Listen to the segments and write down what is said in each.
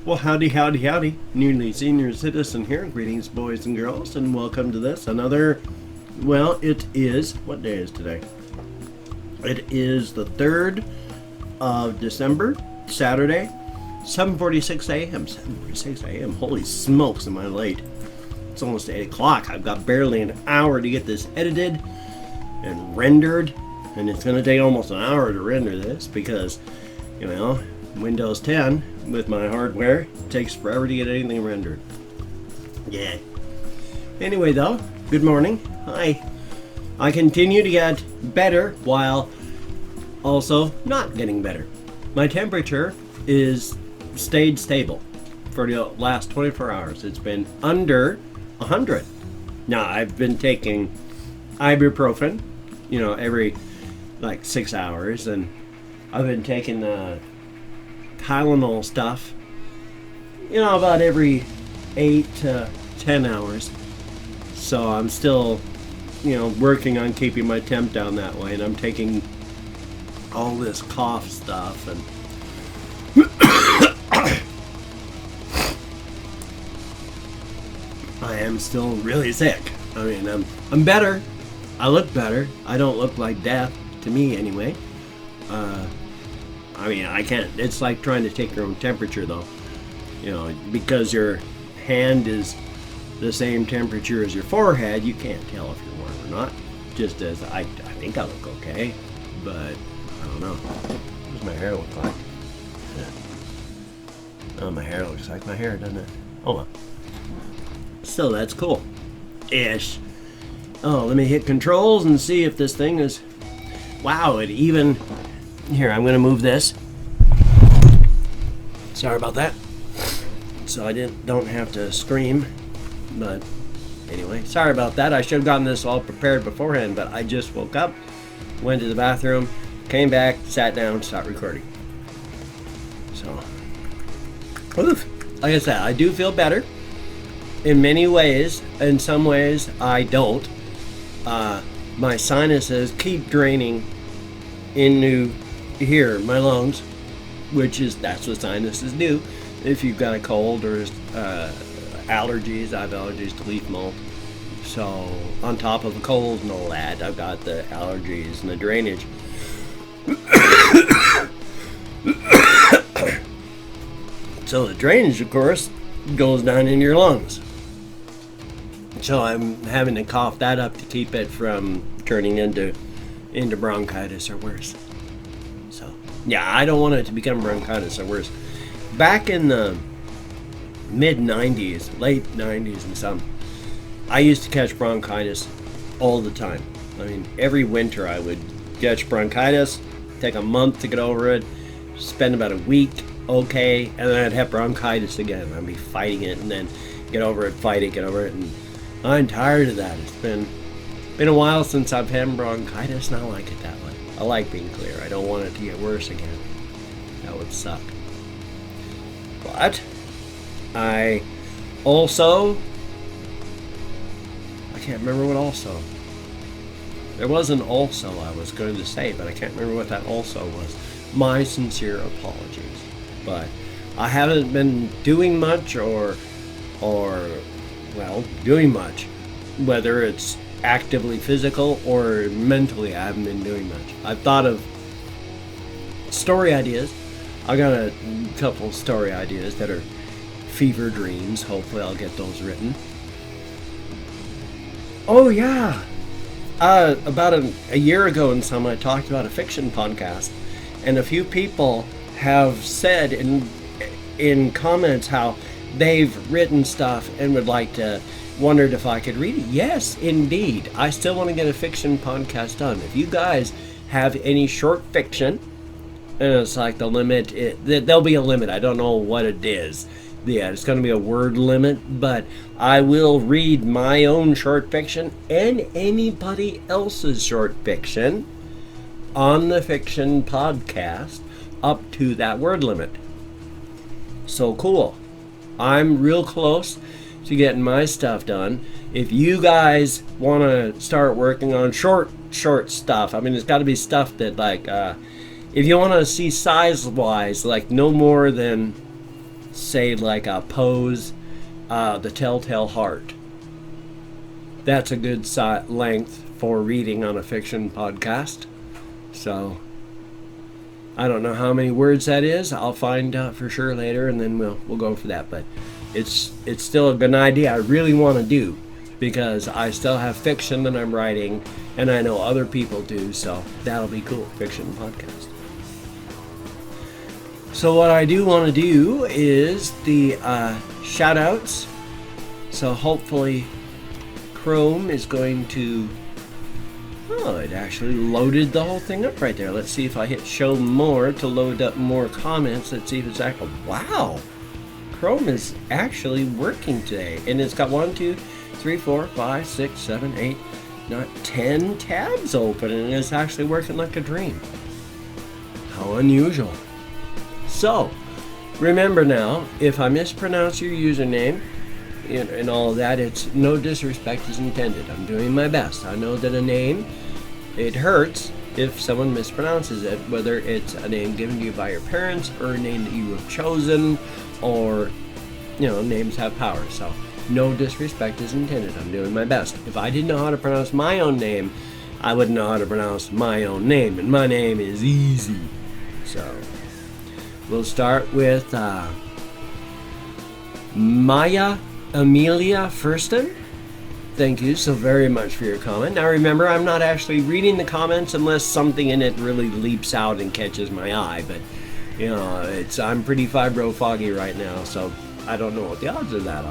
Well, howdy, howdy, howdy. Nearly senior citizen here. Greetings, boys and girls, and welcome to this. It is, what day is today? It is the 3rd of December, Saturday, 7:46 a.m. 7:46 a.m. Holy smokes, am I late. It's almost 8 o'clock. I've got barely an hour to get this edited and rendered, and it's going to take almost an hour to render this because, Windows 10 with my hardware takes forever to get anything rendered. Yeah. Anyway, though, good morning. Hi. I continue to get better while also not getting better. My temperature is stayed stable for the last 24 hours. It's been under 100. Now, I've been taking ibuprofen, every 6 hours, and I've been taking Tylenol stuff, about every 8 to 10 hours. So I'm still, working on keeping my temp down that way, and I'm taking all this cough stuff, and I am still really sick. I mean, I'm better. I look better. I don't look like death, to me anyway. I can't. It's like trying to take your own temperature, though. Because your hand is the same temperature as your forehead, you can't tell if you're warm or not. Just as I think I look okay, but I don't know. What does my hair look like? Oh, my hair looks like my hair, doesn't it? Oh, well. So that's cool. Ish. Oh, let me hit controls and see if this thing is... Wow, it even... Here, I'm going to move this. Sorry about that. So I don't have to scream. But anyway, sorry about that. I should have gotten this all prepared beforehand, but I just woke up, went to the bathroom, came back, sat down, started recording. So, oof. Like I said, I do feel better. In many ways. In some ways, I don't. My sinuses keep draining into here, my lungs, that's what sinuses do. If you've got a cold or allergies, I have allergies to leaf mold. So on top of the cold and all that, I've got the allergies and the drainage. So the drainage, of course, goes down in your lungs. So I'm having to cough that up to keep it from turning into bronchitis or worse. So, yeah, I don't want it to become bronchitis or worse. Back in the mid-90s, late 90s and some, I used to catch bronchitis all the time. I mean, every winter I would catch bronchitis, take a month to get over it, spend about a week okay, and then I'd have bronchitis again. I'd be fighting it and then get over it, fight it, get over it, and I'm tired of that. It's been a while since I've had bronchitis, and I like it that way. I like being clear. I don't want it to get worse again. That would suck. But I can't remember what also. There was an also I was going to say, but I can't remember what that also was. My sincere apologies. But I haven't been doing much or doing much. Whether it's actively physical or mentally, I haven't been doing much. I've thought of story ideas. I got a couple story ideas that are fever dreams. Hopefully I'll get those written. Oh yeah. About a year ago and some, I talked about a fiction podcast, and a few people have said in comments how they've written stuff and would like to, wondered if I could read it. Yes, indeed. I still want to get a fiction podcast done. If you guys have any short fiction, and it's like the limit, there'll be a limit. I don't know what it is. Yeah, it's going to be a word limit, but I will read my own short fiction and anybody else's short fiction on the fiction podcast up to that word limit. So cool. I'm real close to getting my stuff done. If you guys want to start working on short stuff, I mean, it's got to be stuff that if you want to see size-wise, no more than say like a pose, the Telltale Heart. That's a good length for reading on a fiction podcast. So I don't know how many words that is. I'll find out for sure later, and then we'll go for that. But it's still a good idea I really want to do, because I still have fiction that I'm writing, and I know other people do, so that'll be cool. Fiction podcast. So what I do want to do is the shout outs. So hopefully Chrome is going to... Oh, it actually loaded the whole thing up right there. Let's see if I hit show more to load up more comments. Let's see if it's actually... Wow! Chrome is actually working today. And it's got 1, 2, 3, 4, 5, 6, 7, 8, 9, 10 tabs open. And it's actually working like a dream. How unusual. So, remember now, if I mispronounce your username and all of that, it's no disrespect is intended. I'm doing my best. I know that a name, it hurts if someone mispronounces it, whether it's a name given to you by your parents or a name that you have chosen, or, names have power. So, no disrespect is intended. I'm doing my best. If I didn't know how to pronounce my own name, I wouldn't know how to pronounce my own name, and my name is easy. So, we'll start with Maya Amelia Furston. Thank you so very much for your comment. Now remember, I'm not actually reading the comments unless something in it really leaps out and catches my eye. But I'm pretty fibro foggy right now, so I don't know what the odds of that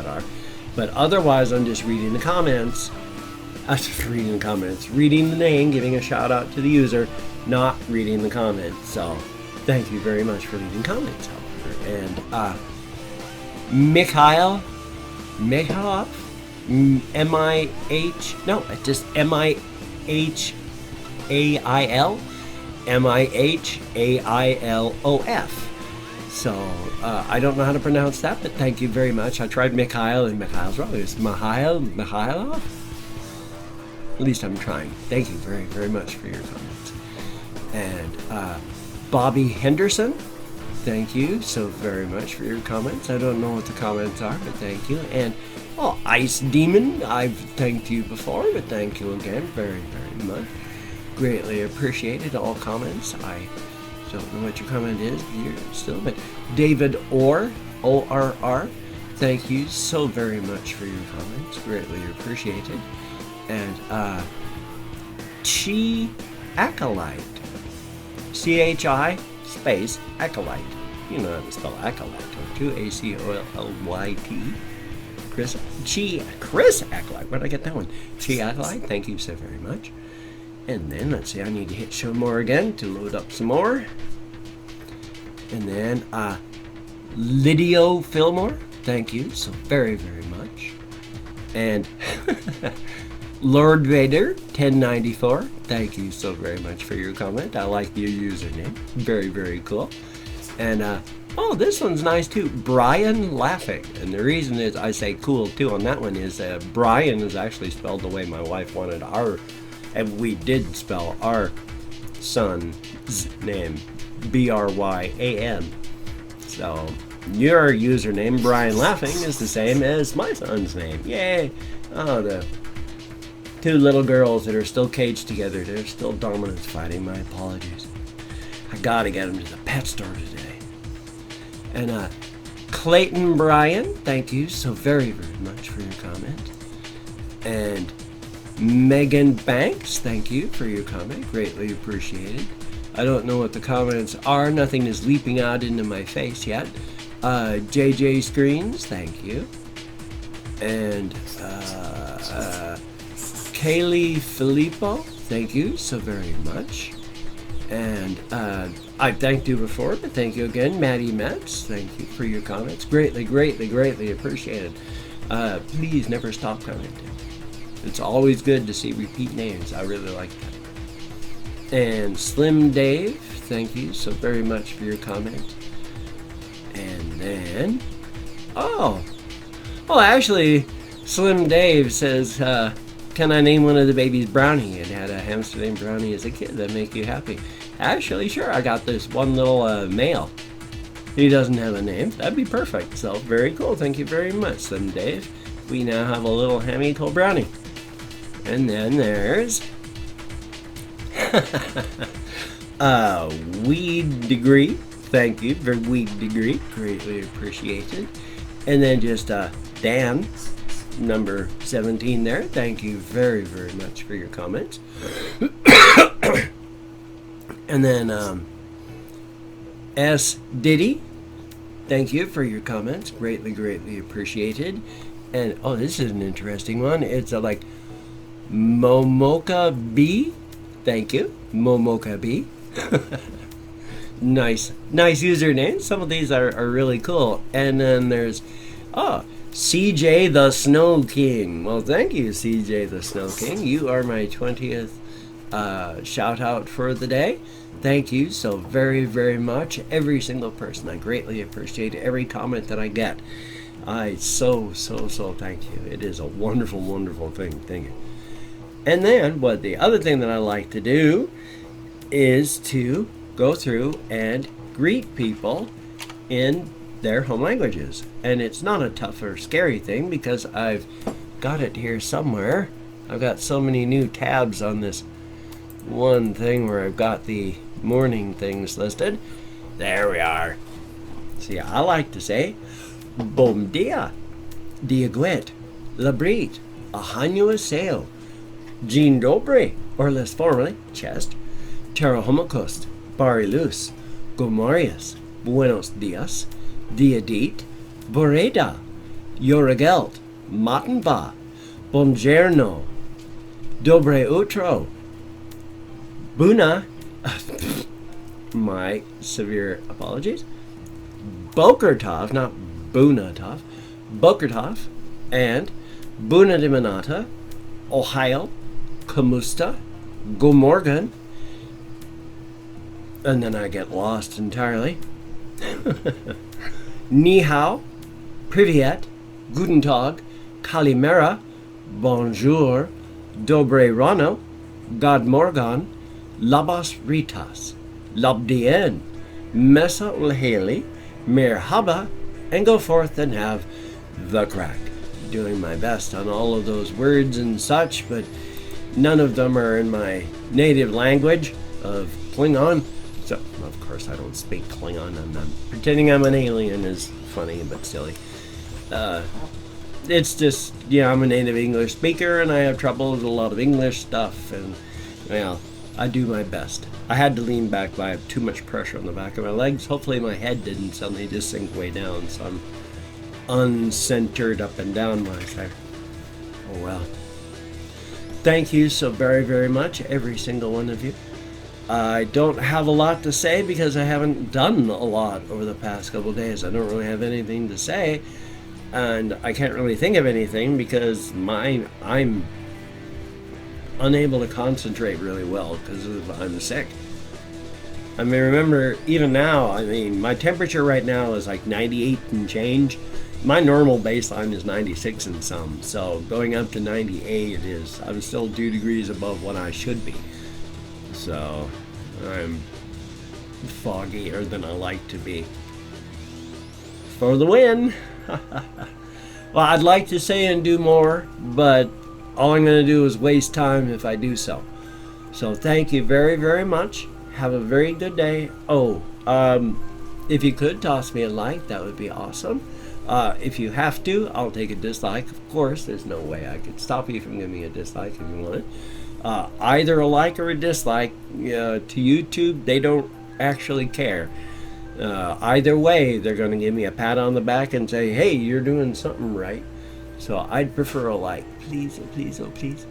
are. But otherwise, I'm just reading the comments. Reading the name, giving a shout out to the user, not reading the comments. So thank you very much for leaving comments, however. And Mikhail, M-I-H, no, it's just M-I-H-A-I-L, M-I-H-A-I-L-O-F. So, I don't know how to pronounce that, but thank you very much. I tried Mikhail, and Mikhail's wrong. It's Mikhailov? At least I'm trying. Thank you very, very much for your comments. And Bobby Henderson, thank you so very much for your comments. I don't know what the comments are, but thank you. And Ice Demon, I've thanked you before, but thank you again very, very much. Greatly appreciated all comments. I don't know what your comment is here still, but David Orr, O-R-R, thank you so very much for your comments. Greatly appreciated. And Chi Acolyte, C-H-I space Acolyte. You know how to spell Acolyte, don't you? A-C-O-L-Y-T. Chris Acolyte. Where'd I get that one? Chi Acolyte, thank you so very much. And then, let's see, I need to hit show more again to load up some more. And then, Lydio Fillmore, thank you so very, very much. And Lord Vader 1094, thank you so very much for your comment. I like your username. Very, very cool. And this one's nice too. Brian Laughing. And the reason is I say cool too on that one is Brian is actually spelled the way my wife wanted our, and we did spell our son's name, B-R-Y-A-N. So your username, Brian Laughing, is the same as my son's name. Yay! Oh, the two little girls that are still caged together. They're still dominance fighting. My apologies. I gotta get them to the pet store today. And Clayton Bryan, thank you so very, very much for your comment. And Megan Banks, thank you for your comment. Greatly appreciated. I don't know what the comments are. Nothing is leaping out into my face yet. JJ Screens, thank you. And Kaylee Filippo, thank you so very much. And I thanked you before, but thank you again. Maddie Metz, thank you for your comments. Greatly, greatly, greatly appreciated. Please never stop commenting. It's always good to see repeat names. I really like that. And Slim Dave, thank you so very much for your comment. And then, actually, Slim Dave says, can I name one of the babies Brownie? And had a hamster named Brownie as a kid. That make you happy? Actually, sure. I got this one little male. He doesn't have a name. That'd be perfect. So very cool. Thank you very much, then, Dave. We now have a little hammy cold brownie. And then there's weed degree. Thank you for weed degree. Greatly appreciated. And then just Dan, number 17 there. Thank you very, very much for your comments. And then S. Diddy, thank you for your comments. Greatly, greatly appreciated. And, oh, this is an interesting one. It's like Momoka B. Thank you, Momoka B. Nice username. Some of these are really cool. And then there's, CJ the Snow King. Well, thank you, CJ the Snow King. You are my 20th shout out for the day. Thank you so very, very much. Every single person. I greatly appreciate every comment that I get. I so thank you. It is a wonderful, wonderful thing. Thank you. And then, the other thing that I like to do is to go through and greet people in their home languages. And it's not a tough or scary thing because I've got it here somewhere. I've got so many new tabs on this one thing where I've got the morning things listed. There we are. See, I like to say, Bom dia, diaguet, labrit, ahanyo aseo, Dzień dobry, or less formally, chest, terra homocost, barilus, gomarius, buenos dias, diadit, boreda, yoragelt, matenba, bongiorno, dobre utro, buna, my severe apologies, Bokertov, not Bunatov, Bokertov, and Buna de Manata, Ohio, Kamusta, Gomorgan, and then I get lost entirely. Ni hao, Privyet, Guten Tag, Kalimera, Bonjour, Dobre Rano, God Morgan, Labas Rytas, Labdien, Mesa Ulheli, Merhaba, and go forth and have the crack. Doing my best on all of those words and such, but none of them are in my native language of Klingon. So, of course, I don't speak Klingon. I'm not pretending I'm an alien is funny but silly. It's just, I'm a native English speaker and I have trouble with a lot of English stuff, and, well, I do my best. I had to lean back, but I have too much pressure on the back of my legs. Hopefully my head didn't suddenly just sink way down, so I'm uncentered up and down my side. Oh well. Thank you so very, very much, every single one of you. I don't have a lot to say because I haven't done a lot over the past couple of days. I don't really have anything to say, and I can't really think of anything because I'm unable to concentrate really well because I'm sick. I mean, remember, even now, my temperature right now is like 98 and change. My normal baseline is 96 and some, so going up to 98 I'm still 2 degrees above what I should be. So, I'm foggier than I like to be. For the win! Well, I'd like to say and do more, but all I'm going to do is waste time if I do so. So thank you very, very much. Have a very good day. If you could toss me a like, that would be awesome. If you have to, I'll take a dislike. Of course, there's no way I could stop you from giving me a dislike if you want it. Either a like or a dislike, to YouTube, they don't actually care. Either way, they're going to give me a pat on the back and say, hey, you're doing something right. So I'd prefer a like. Please, oh please, oh please.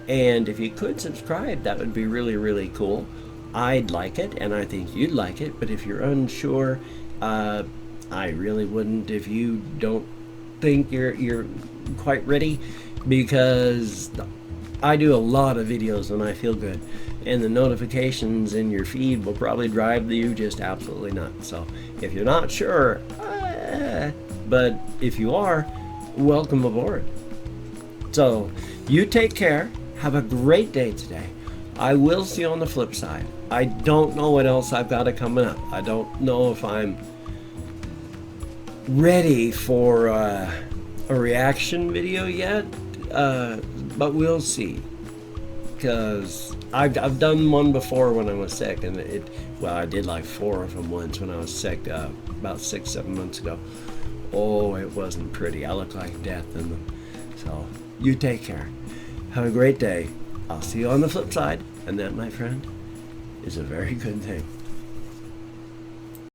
And if you could subscribe, that would be really, really cool. I'd like it, and I think you'd like it. But if you're unsure, I really wouldn't if you don't think you're quite ready, because I do a lot of videos when I feel good, and the notifications in your feed will probably drive you just absolutely nuts. So if you're not sure, but if you are, welcome aboard. So you take care. Have a great day today. I will see you on the flip side. I don't know what else I've got coming up. I don't know if I'm ready for a reaction video yet, but we'll see. Because I've done one before when I was sick, and I did like 4 of them once when I was sick about 6-7 months ago. Oh, it wasn't pretty. I look like death in them. So you take care. Have a great day. I'll see you on the flip side, and that, my friend, is a very good thing.